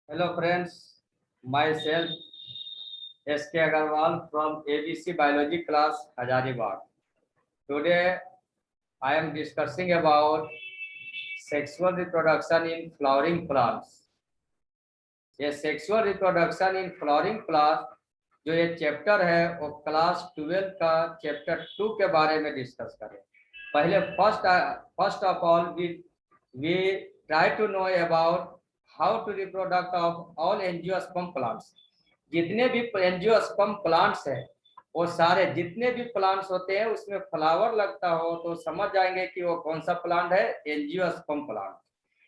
Hello friends, myself S.K. Agarwal from ABC Biology class Hazaribagh. Today I am discussing about sexual reproduction in flowering plants. ये sexual reproduction in flowering plant जो ये chapter है वो class 12 का chapter 2 के बारे में discuss करें। पहले first of all we try to know about how to reproduct of all angiosperm plants. जितने भी एंजियोस्पर्म प्लांट्स हैं वो सारे जितने भी प्लांट्स होते हैं उसमें फ्लावर लगता हो तो समझ जाएंगे कि वो कौन सा प्लांट है, एंजियोस्पर्म प्लांट।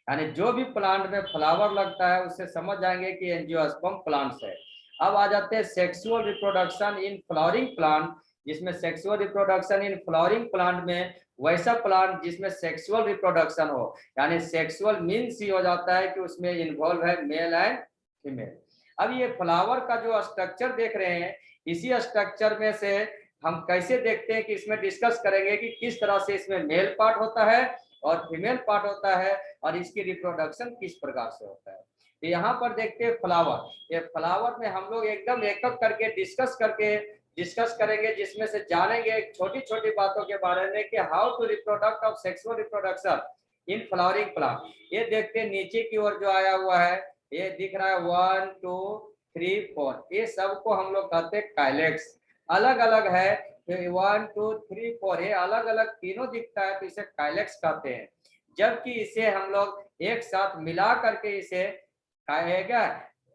यानी जो भी प्लांट में फ्लावर लगता है उससे समझ जाएंगे कि एंजियोस्पर्म प्लांट्स है। अब आ जाते हैं sexual reproduction in flowering plant, जिसमें sexual reproduction in flowering plant में वैसा प्लांट जिसमें सेक्सुअल रिप्रोडक्शन हो, यानी सेक्सुअल मीन्स ही हो जाता है कि उसमें इन्वॉल्व है मेल एंड फीमेल। अब ये फ्लावर का जो स्ट्रक्चर देख रहे हैं, इसी स्ट्रक्चर में से हम कैसे देखते हैं कि इसमें डिस्कस करेंगे कि किस तरह से इसमें मेल पार्ट होता है और फीमेल पार्ट होता है और इसकी रिप्रोडक्शन किस प्रकार से होता है। तो यहाँ पर देखते हैं फ्लावर। ये फ्लावर में हम लोग एकदम एक एक करके डिस्कस करेंगे, जिसमें से जानेंगे छोटी छोटी बातों के बारे में कि how to reproduct of sexual reproduction in flowering plant. ये देखते हैं नीचे की ओर जो आया हुआ है, ये दिख रहा है 1 2 3 4, ये सबको हम लोग कहते हैं काइलेक्स। अलग अलग है 1 2 3 4, ये अलग अलग तीनों दिखता है तो इसे काइलेक्स कहते हैं। जबकि इसे हम लोग एक साथ मिला करके इसे कहेगा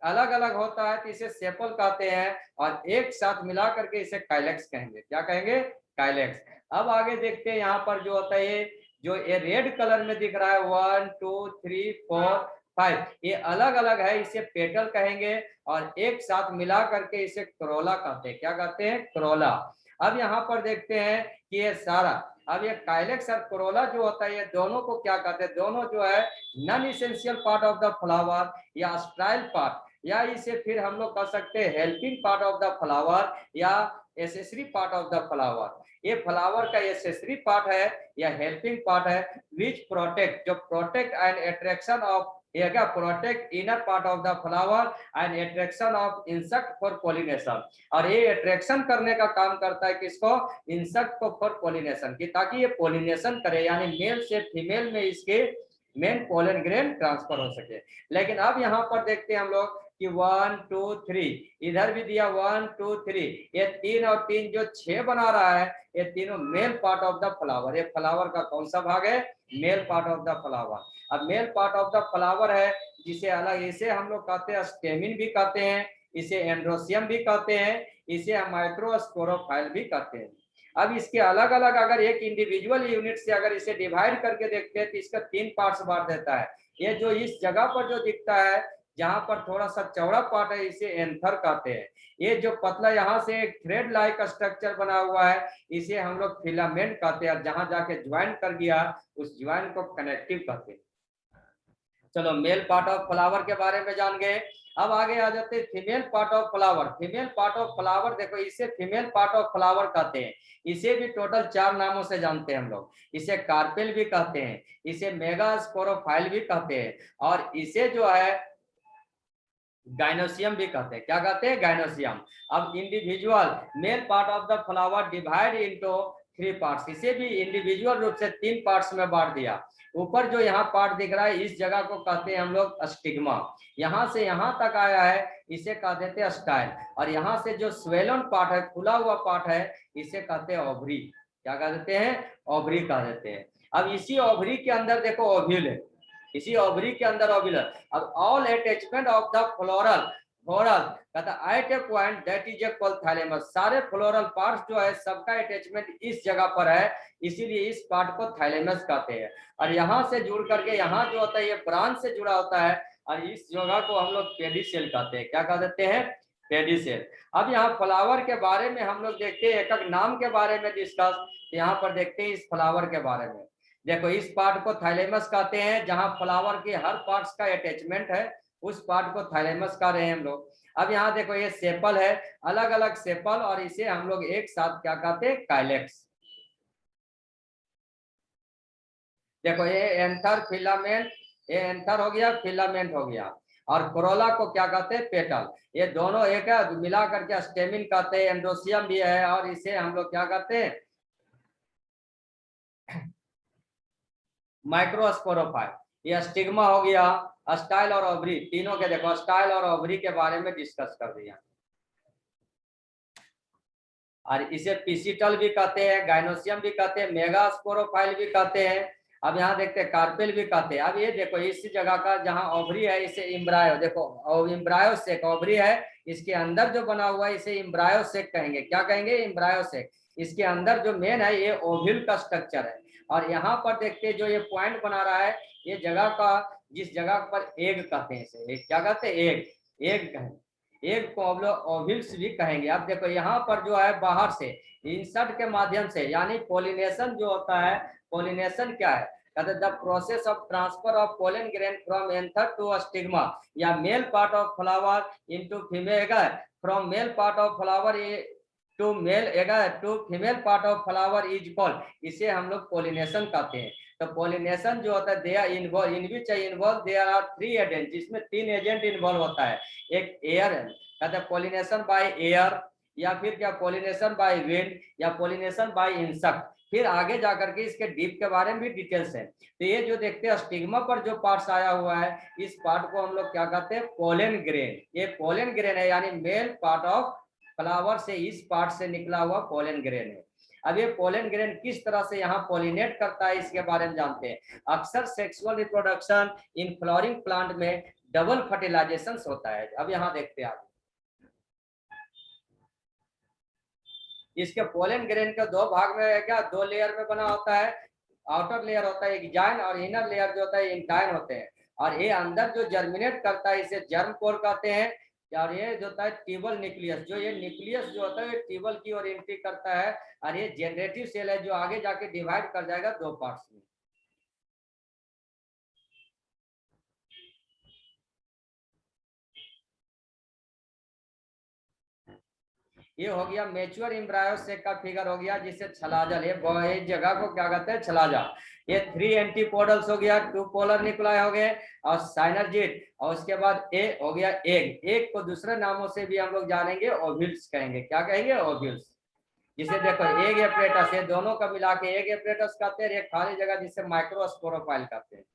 अलग अलग होता है तो इसे सेपल कहते हैं, और एक साथ मिला करके इसे काइलेक्स कहेंगे। क्या कहेंगे? काइलेक्स। अब आगे देखते हैं यहाँ पर जो होता है जो ये रेड कलर में दिख रहा है 1 2 3 4 5, ये अलग अलग है, इसे पेटल कहेंगे, और एक साथ मिला करके इसे क्रोला कहते हैं। क्या कहते हैं? क्रोला। अब यहाँ पर देखते हैं कि ये सारा, अब ये काइलेक्स और क्रोला जो होता है ये दोनों को क्या कहते हैं? दोनों जो है non essential part of the flower या स्टाइल पार्ट, या इसे फिर हम लोग कह सकते हैं helping part of the flower या accessory part of the flower. ये फ्लावर का एसेसरी पार्ट है या हेल्पिंग पार्ट है, विच प्रोटेक्ट, जो प्रोटेक्ट एंड अट्रैक्शन ऑफ, ये क्या protect inner part of the flower and attraction of insect for pollination. और ये अट्रैक्शन करने का काम करता है किसको? इंसेक्ट को फॉर पॉलिनेशन की, ताकि ये पॉलिनेशन करे, यानी मेल से फीमेल में इसके मेन पोलन ग्रेन ट्रांसफर हो सके। लेकिन अब यहाँ पर देखते हैं हम लोग कि 1 2 3, इधर भी दिया 1 2 3, ये 3 और 3 जो 6 बना रहा है, ये तीनों male part of the flower. ये फ्लावर का कौन सा भाग है? Male part of the flower. अब male part of the flower है जिसे अलग, इसे हम लोग कहते हैं स्टेमिन भी कहते हैं, इसे एंड्रोसियम भी कहते हैं, इसे हम माइक्रोस्पोरोफाइल भी कहते हैं। अब इसके अलग अलग अगर एक इंडिविजुअल यूनिट से अगर इसे डिवाइड करके देखते हैं तो इसका 3 पार्ट्स बांट देता है। ये जो इस जगह पर जो दिखता है जहां पर थोड़ा सा चौड़ा पार्ट है, इसे एंथर कहते हैं। ये जो पतला यहाँ से एक थ्रेड लाइक स्ट्रक्चर बना हुआ है, इसे हम लोग फिलामेंट कहते हैं, और जहां जाके ज्वाइन कर गया उस ज्वाइन को कनेक्टिव कहते हैं। चलो मेल पार्ट ऑफ फ्लावर के बारे में जान गए। अब आगे आ जाते हैं female part of flower. Female part of flower, देखो इसे फीमेल पार्ट ऑफ फ्लावर कहते हैं। इसे भी टोटल 4 नामों से जानते हैं हम लोग। इसे कार्पेल भी कहते हैं, इसे मेगास्पोरोफाइल भी कहते हैं, और इसे जो है गाइनोसियम भी कहते हैं। क्या कहते हैं? गाइनोसियम। अब individual mail part of the flower divide into 3 parts, इसे भी इंडिविजुअल रूप से 3 पार्ट्स में बांट दिया। ऊपर जो यहाँ पार्ट दिख रहा है इस जगह को कहते हैं हम लोग स्टिग्मा, यहाँ से यहाँ तक आया है इसे कह देते हैं स्टाइल, और यहाँ से जो स्वेलन पार्ट है, खुला हुआ पार्ट है, इसे कहते हैं ओवरी। क्या कह देते हैं? ओवरी कह देते हैं। अब इसी ओवरी के अंदर देखो ओव्यूल है, इसी ओवरी के अंदर ओव्यूलर। अब all attachment of the floral कहता at a point that is a called thalamus. सारे फ्लोरल पार्ट्स जो है सबका अटैचमेंट इस जगह पर है, इसीलिए इस पार्ट को थैलेमस कहते हैं। और यहाँ से जुड़ करके यहाँ जो होता है ये ब्रांच से जुड़ा होता है, और इस जगह को हम लोग पेडिसेल कहते हैं। क्या कह देते हैं? पेडिसेल। अब यहाँ फ्लावर के बारे में हम लोग देखते हैं, एक एक नाम के बारे में डिस्कस। यहाँ पर देखते हैं इस फ्लावर के बारे में। देखो इस पार्ट को थैलेमस कहते हैं, जहां फ्लावर के हर पार्ट्स का अटैचमेंट है उस पार्ट को थैलेमस कह रहे हैं हम लोग। अब यहाँ देखो ये सेपल है, अलग अलग सेपल, और इसे हम लोग एक साथ क्या कहते हैं? काइलेक्स। देखो ये एंथर फिलामेंट, ये एंथर हो गया, फिलामेंट हो गया। और कोरोला को क्या कहते हैं, पेटल। ये दोनों एक है, मिला करके स्टेमिन कहते हैं, एंड्रोसियम भी है, और इसे हम लोग क्या कहते हैं, माइक्रोस्पोरोफाइट। ये स्टिग्मा हो गया, स्टाइल और ओवरी, तीनों के देखो स्टाइल और ओवरी के बारे में डिस्कस कर दिया। और इसे पिसिटल भी कहते हैं, गाइनोसियम भी कहते हैं, मेगास्पोरोफाइल भी कहते हैं। अब यहाँ देखते हैं कार्पेल भी कहते हैं। अब ये देखो इस जगह का जहाँ ओवरी है इसे इम्ब्रायो, देखो इम्ब्रायो सेक, ओवरी है इसके अंदर जो बना हुआ है इसे इम्ब्रायो सेक कहेंगे। क्या कहेंगे, इम्ब्रायो सेक। इसके अंदर जो मेन है ये ओव्यूल का स्ट्रक्चर है। और यहाँ पर देखते हैं जो ये पॉइंट बना रहा है, ये जगह का, जिस जगह पर एग कहते हैं, इसे क्या कहते हैं, एग, एग कहेंगे, एक को ओव्यूल्स भी कहेंगे। अब देखो यहाँ पर जो है बाहर से इंसर्ट के माध्यम से, यानी पोलिनेशन जो होता है, पोलिनेशन क्या है, कहते the process of transfer of pollen grain from anther to stigma या male part of flower into female, from male part of flower to male to female part of flower is called, इसे हम लोग pollination कहते हैं। तो pollination जो होता है they are involve, in which involve there are 3 agent, जिसमें 3 एजेंट इन्वॉल्व होता है। एक एयर है, कहते हैं पोलिनेशन बाय एयर, या फिर क्या पोलिनेशन बाय विंड, या पोलिनेशन बाय इंसेक्ट। फिर आगे जाकर के इसके डीप के बारे में भी डिटेल्स है। तो ये जो देखते हैं स्टिग्मा पर जो पार्ट्स आया हुआ है, इस पार्ट को हम लोग क्या कहते हैं, पोलन ग्रेन। ये पोलन ग्रेन है, यानी मेल पार्ट ऑफ फ्लावर से इस पार्ट से निकला हुआ पोलन ग्रेन है। अब ये पोलन ग्रेन किस तरह से यहाँ पोलिनेट करता है इसके बारे में जानते हैं। अक्सर sexual reproduction in flowering plant में डबल फर्टिलाइजेशन होता है। अब यहाँ देखते हैं आप, इसके पोलन ग्रेन के 2 भाग में क्या, 2 लेयर में बना होता है। आउटर लेयर होता है एक्जाइन, और इनर लेयर जो होता है इंटाइन होते हैं। और ये अंदर जो जर्मिनेट करता है इसे जर्म कोर कहते हैं। और ये जो होता है ट्यूबल न्यूक्लियस, जो ये न्यूक्लियस जो होता है ट्यूबल की ओर एंट्री करता है। और ये जनरेटिव सेल है जो आगे जाके डिवाइड कर जाएगा 2 पार्ट्स में। ये हो गया मेच्योर एम्ब्रायो सेक का फिगर हो गया, जिससे छलाजल, ये जगह को क्या कहते हैं, छलाजा। ये 3 एंटीपोडल्स हो गया, 2 पोलर न्यूक्लियाई हो गए, और साइनर्जिड, और उसके बाद ए हो गया एग। एग को दूसरे नामों से भी हम लोग जानेंगे, ओव्यूल्स कहेंगे। क्या कहेंगे, ओव्यूल्स। जिसे देखो एग एपरेटस, ये दोनों का मिला के एग एपरेटस कहते हैं। ये खाली जगह जिसे माइक्रोस्पोरोफाइल कहते हैं।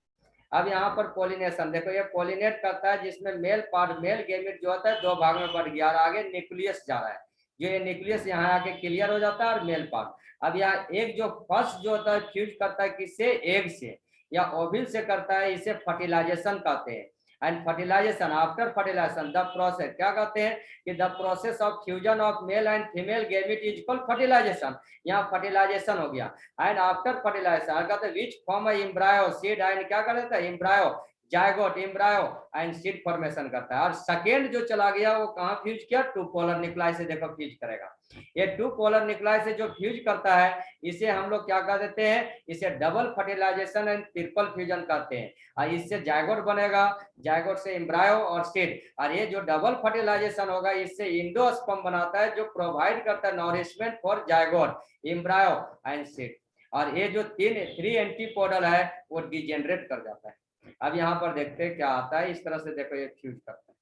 अब यहाँ पर पोलिनेशन देखो, ये पोलिनेट करता है जिसमें मेल पार्ट, मेल गेमिट जो होता है 2 भाग में बढ़ गया, और आगे न्यूक्लियस जा रहा है। जो ये न्यूक्लियस यहाँ आके क्लियर हो जाता है, और मेल पार्ट। अब यहाँ एक जो फर्स्ट जो होता है फ्यूज करता है किससे, एग से या ओव्यूल से करता है, इसे फर्टिलाइजेशन कहते हैं। And fertilization, after fertilization the process, क्या कहते हैं कि the process of fusion of male and female gamete is called fertilization. यहाँ फर्टिलाइजेशन हो गया। एंड आफ्टर फर्टिलाइजेशन कहते हैं which form embryo seed, and क्या कर देता है, embryo, zygote, embryo and seed formation करता है। और सेकेंड जो चला गया वो कहाँ फ्यूज किया, 2 पोलर न्यूक्लियाई से देखो फ्यूज करेगा। ये 2 पोलर न्यूक्लियाई से जो फ्यूज करता है इसे हम लोग क्या कह देते हैं, इसे double fertilization and triple fusion कहते हैं। और इससे जायगोट बनेगा, जायगोट से एम्ब्रायो और सीड। और ये जो डबल फर्टिलाइजेशन होगा इससे इंडोस्पर्म बनाता है, जो प्रोवाइड करता है nourishment for zygote, embryo and seed. और ये जो 3 एंटीपोडल है वो डिजेनरेट कर जाता है। अब यहाँ पर देखते हैं क्या आता है। इस तरह से देखो ये फ्यूज करता है,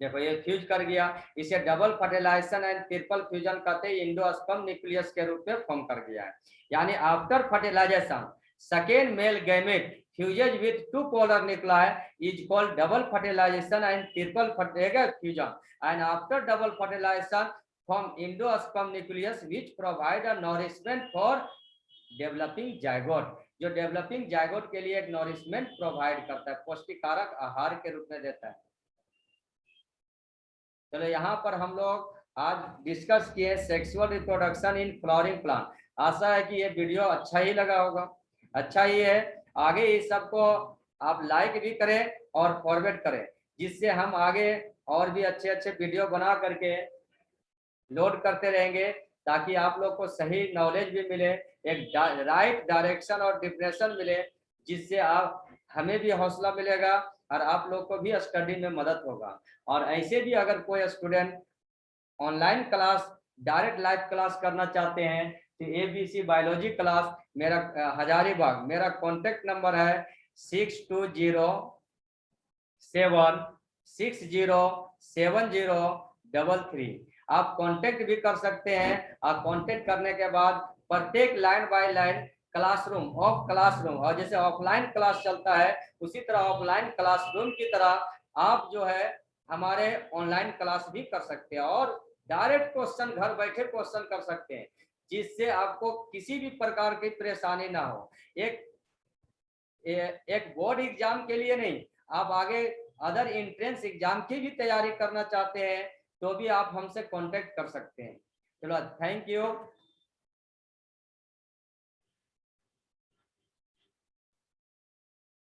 देखो ये फ्यूज कर गया, इसे double fertilization and triple fusion कहते हैं। इंडोस्पर्म न्यूक्लियस के रूप में फॉर्म कर गया है। यानी after fertilization second male gamete fuses with 2 polar nuclei is called double fertilization and triple fusion. And after double fertilization from endosperm nucleus which provide a nourishment for developing zygote, जो developing zygote के लिए एक nourishment provide करता है, पौष्टिकारक आहार के रूप में देता है। चलो यहाँ पर हम लोग आज डिस्कस किए sexual reproduction in flowering plant. आशा है कि ये वीडियो अच्छा ही लगा होगा, अच्छा ही है। आगे इस सबको आप लाइक भी करें और फॉरवर्ड करें, जिससे हम आगे और भी अच्छे अच्छे वीडियो बना करके लोड करते रहेंगे, ताकि आप लोग को सही नॉलेज भी मिले, एक राइट डायरेक्शन और डिफिनेशन मिले, जिससे आप हमें भी हौसला मिलेगा और आप लोग को भी स्टडी में मदद होगा। और ऐसे भी अगर कोई student online class, direct live class करना चाहते हैं तो ABC बायोलॉजी क्लास मेरा हजारीबाग, मेरा कॉन्टेक्ट नंबर है 6207607033। आप कांटेक्ट भी कर सकते हैं और कांटेक्ट करने के बाद प्रत्येक लाइन बाय लाइन क्लासरूम और जैसे ऑफलाइन क्लास चलता है उसी तरह ऑफलाइन क्लासरूम की तरह आप जो है हमारे ऑनलाइन क्लास भी कर सकते हैं और डायरेक्ट क्वेश्चन घर बैठे क्वेश्चन कर सकते हैं, जिससे आपको किसी भी प्रकार की परेशानी ना हो। एक बोर्ड एग्जाम के लिए नहीं, आप आगे अदर एंट्रेंस एग्जाम की भी तैयारी करना चाहते हैं तो भी आप हमसे कांटेक्ट कर सकते हैं। चलो, थैंक यू।